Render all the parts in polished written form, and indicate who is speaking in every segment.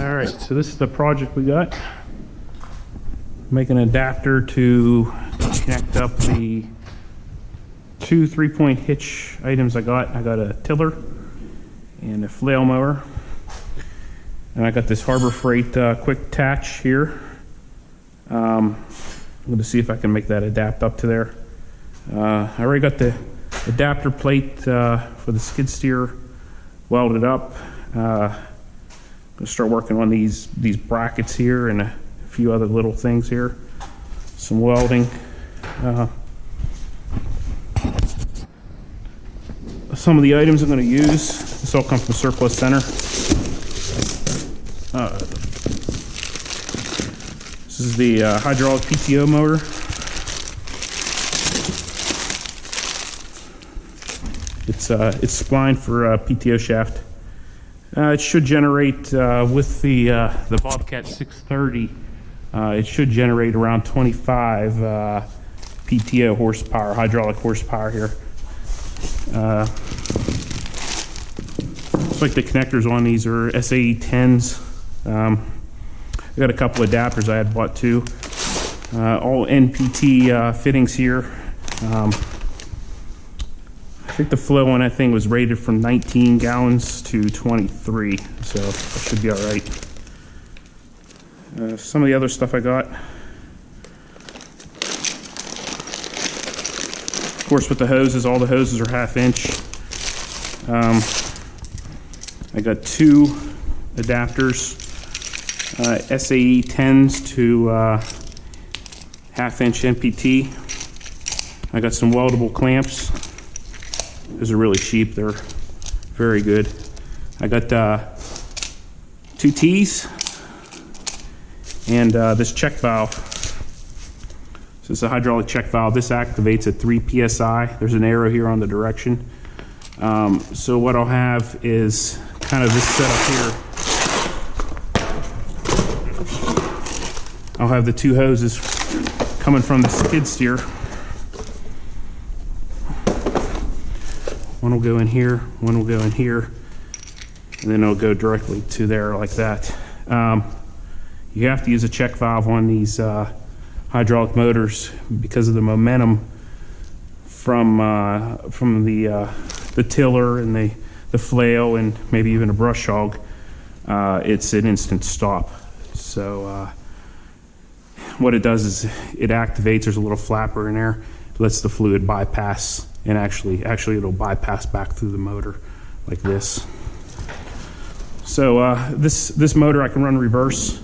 Speaker 1: All right, so this is the project we got. Make an adapter to connect up the two 3-point hitch items I got. I got a tiller and a flail mower. And I got this Harbor Freight quick attach here. I'm going to see if I can make that adapt up to there. I already got the adapter plate for the skid steer welded up. I'm going to start working on these brackets here and a few other little things here. Some welding. Some of the items I'm going to use, this all comes from Surplus Center. This is the hydraulic PTO motor. It's splined for PTO shaft. It should generate with the Bobcat 630. It should generate around 25 PTO horsepower, hydraulic horsepower here. Looks like the connectors on these are SAE 10s. I got a couple adapters I had bought too. All NPT fittings here. I think the flow on that thing was rated from 19 gallons to 23, so that should be all right. Some of the other stuff I got. Of course, with the hoses, all the hoses are 1/2 inch. I got 2 adapters, SAE 10s to 1/2 inch NPT. I got some weldable clamps. Those are really cheap. They're very good. I got 2 T's and this check valve. So it's a hydraulic check valve. This activates at 3 psi. There's an arrow here on the direction. So what I'll have is kind of this setup here. I'll have the 2 hoses coming from the skid steer. One will go in here, one will go in here, and then it'll go directly to there like that. You have to use a check valve on these hydraulic motors because of the momentum from the tiller and the flail and maybe even a brush hog. It's an instant stop. So what it does is it activates. There's a little flapper in there, lets the fluid bypass. And actually it'll bypass back through the motor like this. So this motor I can run reverse.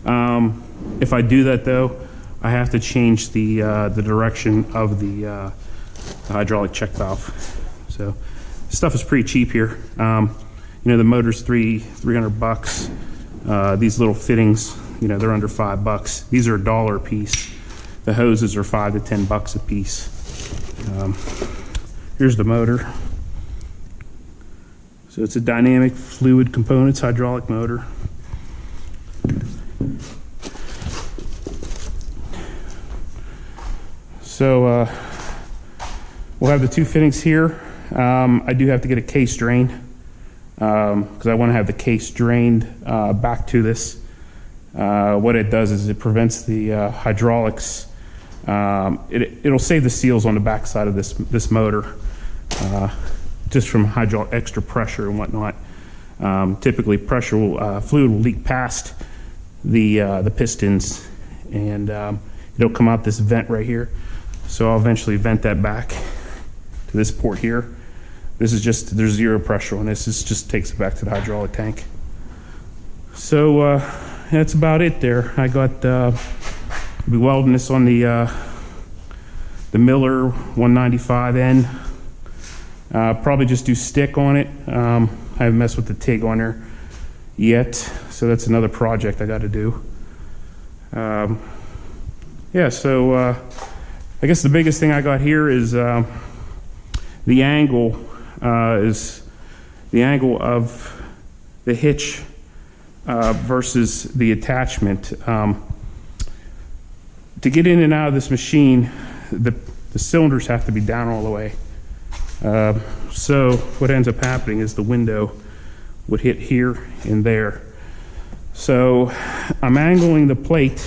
Speaker 1: If I do that though, I have to change the direction of the hydraulic check valve. So this stuff is pretty cheap here. You know, the motor's $300. These little fittings, you know, they're under $5. These are $1 a piece. The hoses are $5 to $10 a piece. Here's the motor. So it's a dynamic fluid components hydraulic motor. So we'll have the 2 fittings here. I do have to get a case drain because I want to have the case drained back to this. What it does is it prevents the hydraulics. It'll save the seals on the back side of this motor, just from hydraulic extra pressure and whatnot. Typically, fluid will leak past the pistons, and it'll come out this vent right here. So I'll eventually vent that back to this port here. This is just, there's 0 pressure on this. This just takes it back to the hydraulic tank. So that's about it there. I got. I'll be welding this on the Miller 195N. Probably just do stick on it. I haven't messed with the TIG on there yet, so that's another project I got to do. Yeah, so I guess the biggest thing I got here is the angle of the hitch versus the attachment. To get in and out of this machine, the cylinders have to be down all the way. So what ends up happening is the window would hit here and there. So I'm angling the plate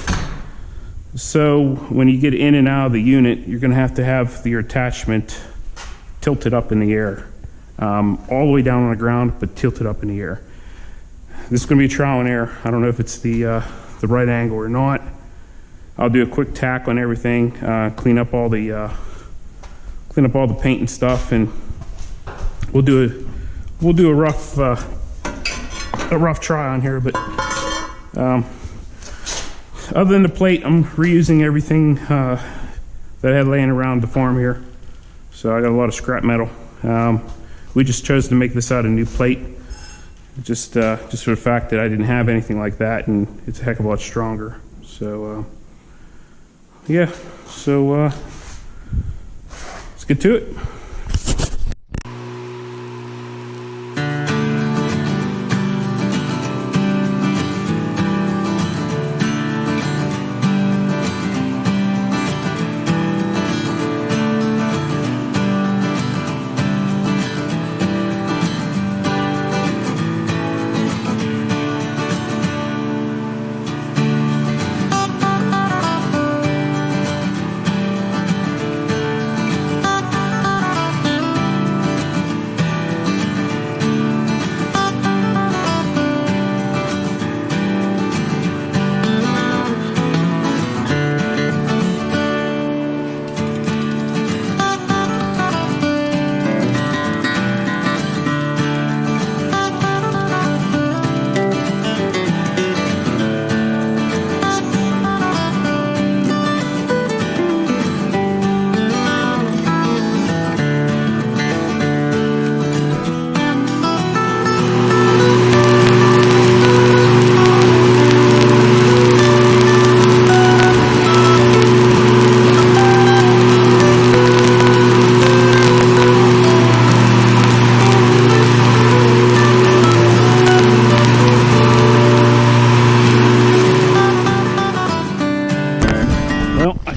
Speaker 1: so when you get in and out of the unit, you're going to have your attachment tilted up in the air, all the way down on the ground, but tilted up in the air. This is going to be trial and error. I don't know if it's the right angle or not. I'll do a quick tack on everything, clean up all the paint and stuff, and we'll do a rough try on here. But other than the plate, I'm reusing everything that I had laying around the farm here. So I got a lot of scrap metal. We just chose to make this out of new plate, just for the fact that I didn't have anything like that, and it's a heck of a lot stronger. So yeah, so let's get to it.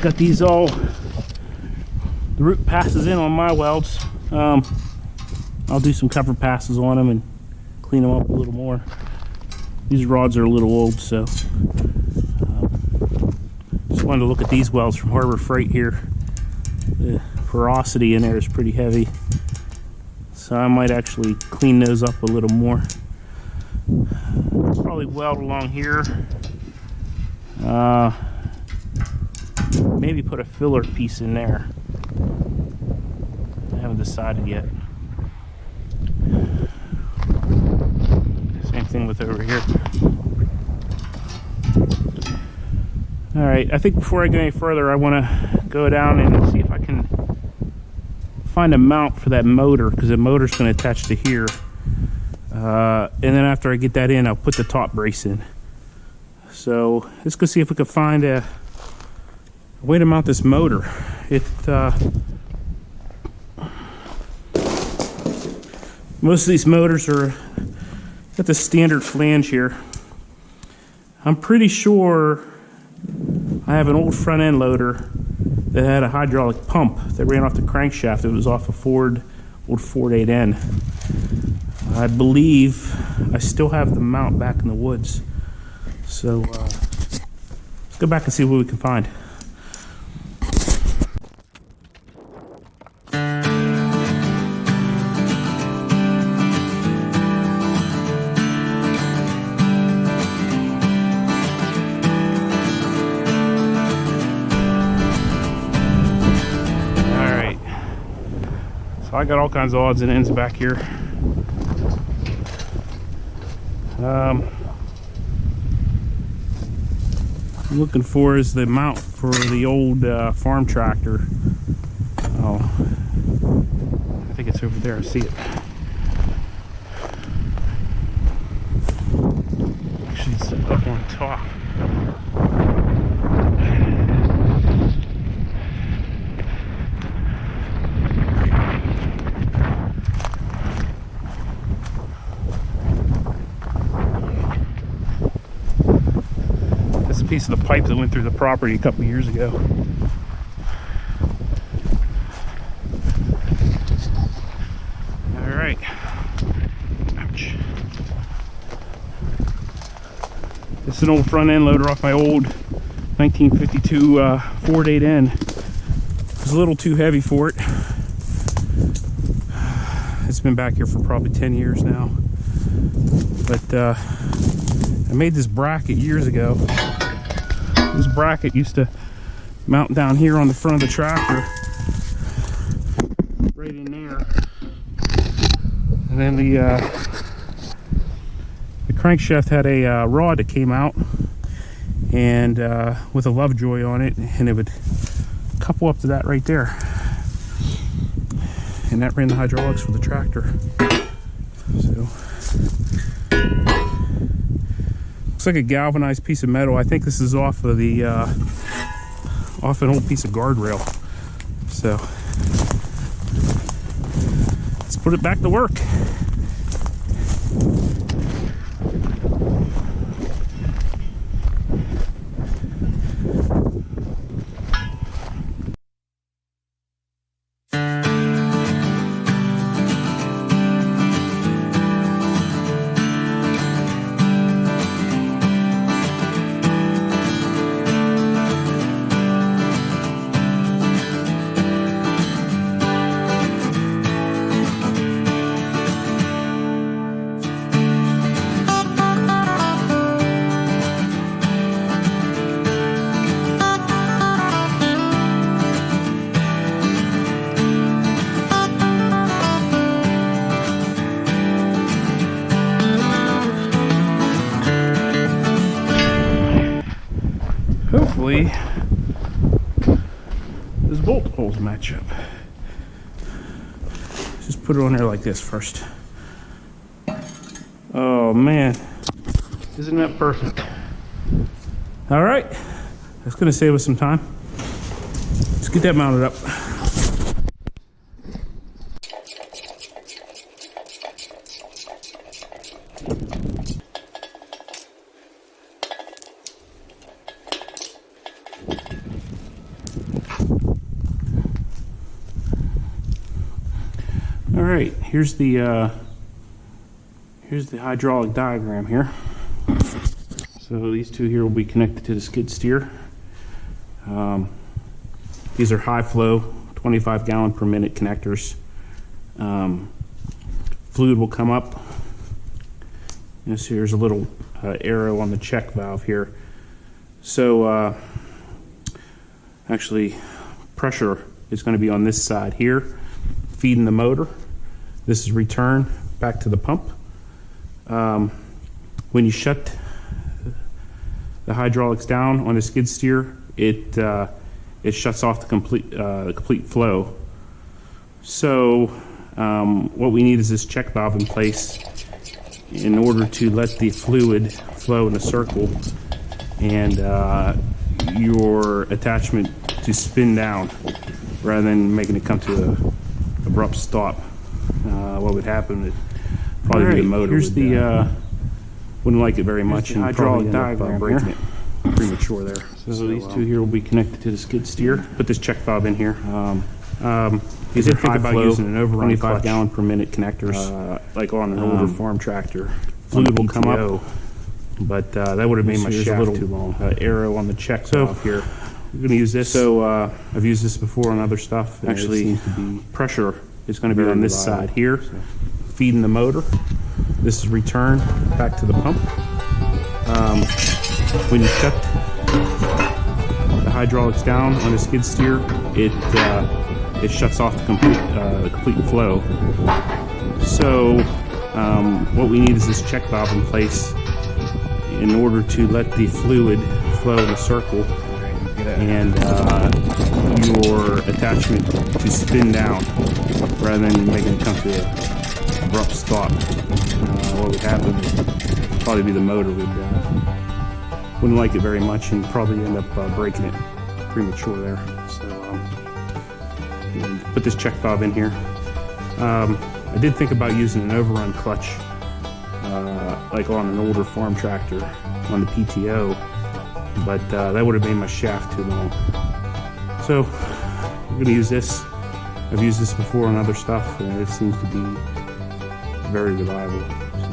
Speaker 1: Got these all, the root passes in on my welds. I'll do some cover passes on them and clean them up a little more. These rods are a little old, so just wanted to look at these welds from Harbor Freight here. The porosity in there is pretty heavy, so I might actually clean those up a little more. Probably weld along here. Maybe put a filler piece in there. I haven't decided yet. Same thing with over here. Alright, I think before I go any further, I want to go down and see if I can find a mount for that motor, because the motor's going to attach to here. And then after I get that in, I'll put the top brace in. So let's go see if we can find a way to mount this motor. Most of these motors are got the standard flange here. I'm pretty sure I have an old front end loader that had a hydraulic pump that ran off the crankshaft. It was off a old Ford 8N. I believe I still have the mount back in the woods. So let's go back and see what we can find. So I got all kinds of odds and ends back here. I'm looking for is the mount for the old farm tractor. Oh, I think it's over there. I see it. Actually, it's up on top. Piece of the pipe that went through the property a couple years ago. All right. Ouch. This is an old front end loader off my old 1952 Ford 8N. It was a little too heavy for it. It's been back here for probably 10 years now. But I made this bracket years ago. This bracket used to mount down here on the front of the tractor. Right in there. And then the crankshaft had a rod that came out and with a Lovejoy on it, and it would couple up to that right there. And that ran the hydraulics for the tractor. So looks like a galvanized piece of metal. I think this is off of the off an old piece of guardrail. So let's put it back to work. Hopefully those bolt holes match up. Just put it on there like this first. Oh man, isn't that perfect? All right, that's gonna save us some time. Let's get that mounted up. All right, here's the hydraulic diagram here. So these two here will be connected to the skid steer. These are high flow, 25 gallon per minute connectors. Fluid will come up. And so here's a little arrow on the check valve here. So actually pressure is going to be on this side here, feeding the motor. This is return back to the pump. When you shut the hydraulics down on the skid steer, it shuts off the complete flow. So what we need is this check valve in place in order to let the fluid flow in a circle and your attachment to spin down rather than making it come to an abrupt stop. What would happen would probably be the motor wouldn't like it very much, and hydraulic diagram breaking it premature there. So these two here will be connected to the skid steer. Put this check valve in here. You did think about using an overrun 25 gallon per minute connectors, like on an older farm tractor. Fluid will come up, but that would have made my shaft too long. Arrow on the check valve here. We're going to use this. So I've used this before on other stuff. Actually, pressure is going to be on this side here, feeding the motor. This is return back to the pump. When you shut the hydraulics down on the skid steer, it shuts off the complete flow. So what we need is this check valve in place in order to let the fluid flow in a circle and your attachment to spin down rather than making it come to an abrupt stop. What would happen would probably be the motor wouldn't like it very much and probably end up breaking it premature there. So put this check valve in here. I did think about using an overrun clutch like on an older farm tractor on the PTO, but that would have made my shaft too long. So I'm going to use this. I've used this before on other stuff, and it seems to be very reliable. So.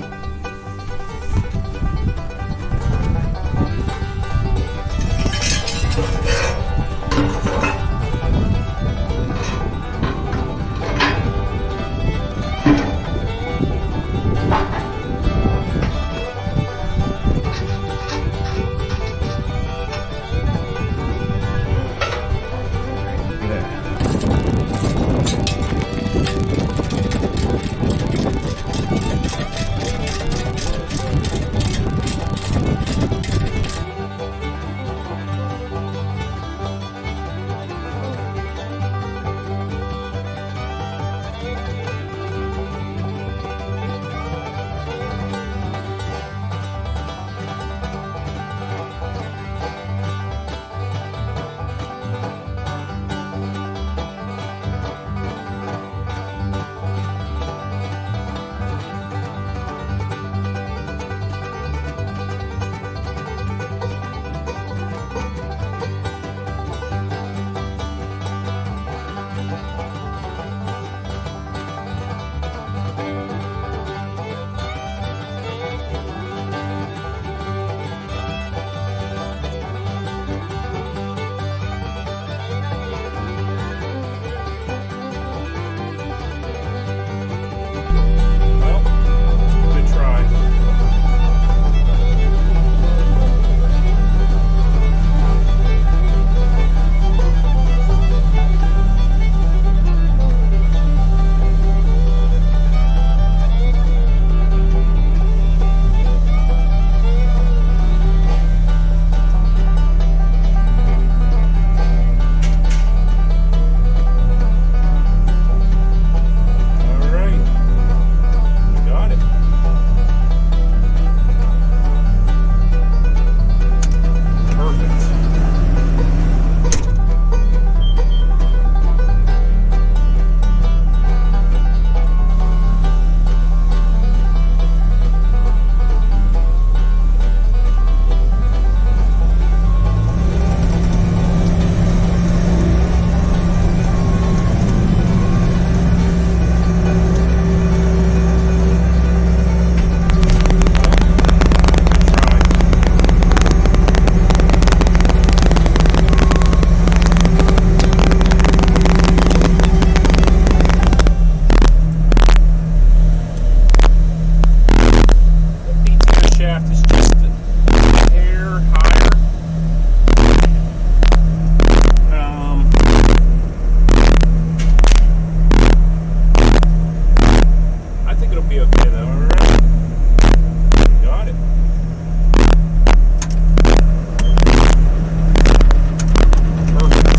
Speaker 1: shaft is just a hair higher. I think it'll be okay though. All right. Got it. Perfect.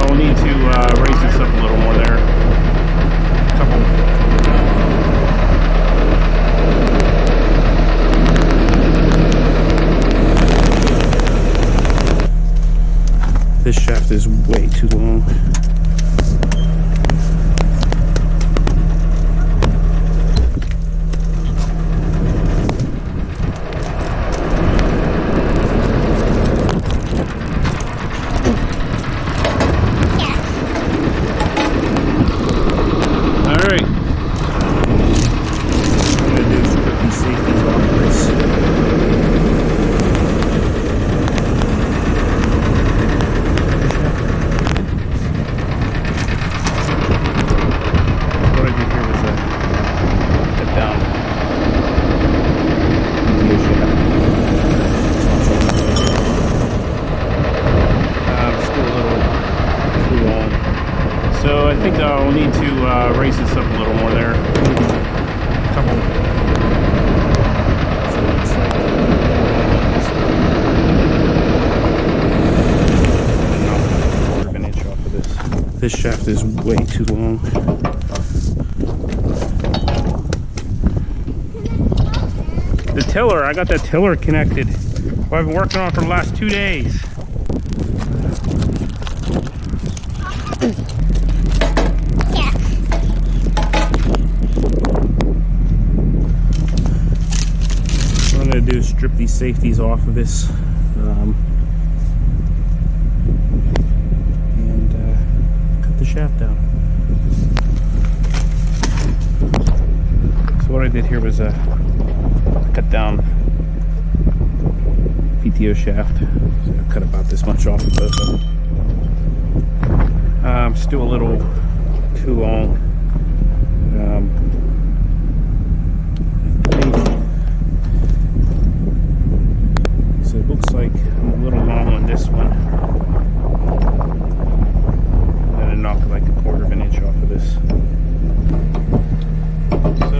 Speaker 1: We'll need to raise this up a little more there. This shaft is way too long. So I think I'll need to raise this up a little more there. Quarter of an inch off of this. This shaft is way too long. The tiller, I got that tiller connected. Well, I've been working on it for the last 2 days. What I'm going to do is strip these safeties off of this and cut the shaft down. So what I did here was cut down PTO shaft. So I cut about this much off of both of them. Still a little too long. So it looks like I'm a little long on this one. I'm gonna knock like a quarter of an inch off of this. So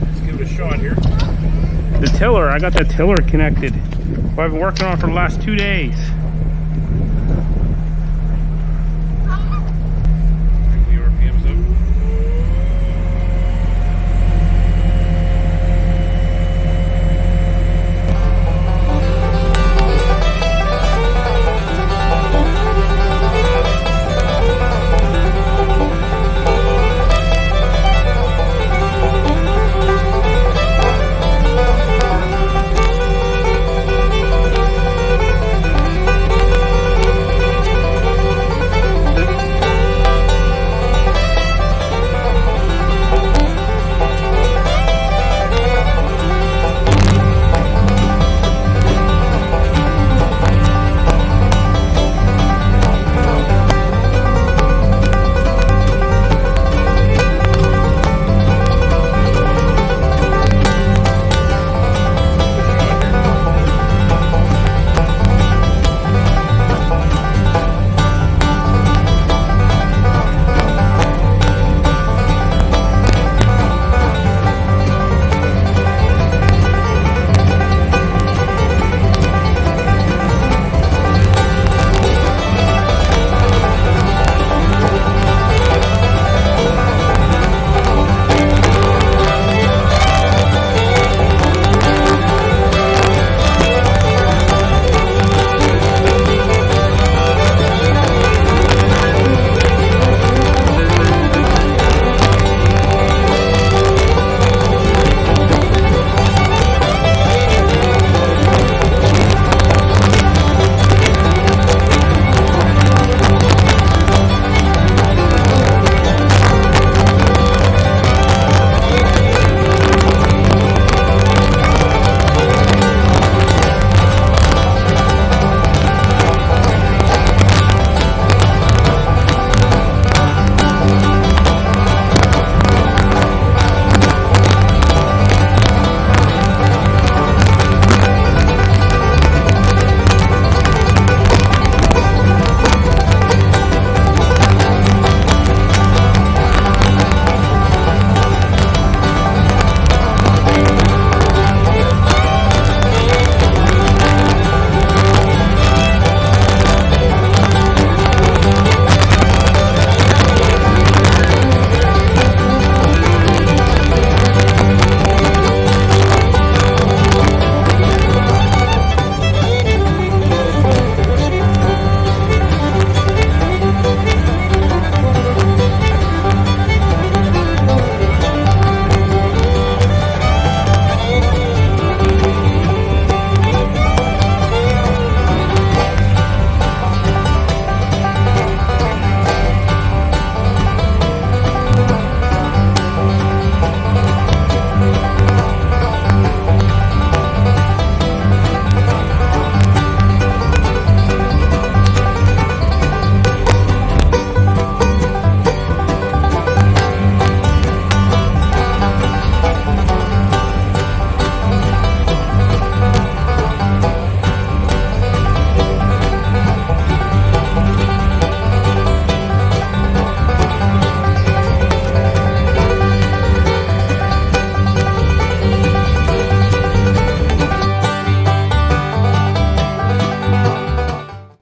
Speaker 1: let's give it a shot here. The tiller, I got that tiller connected. Well, I've been working on it for the last 2 days.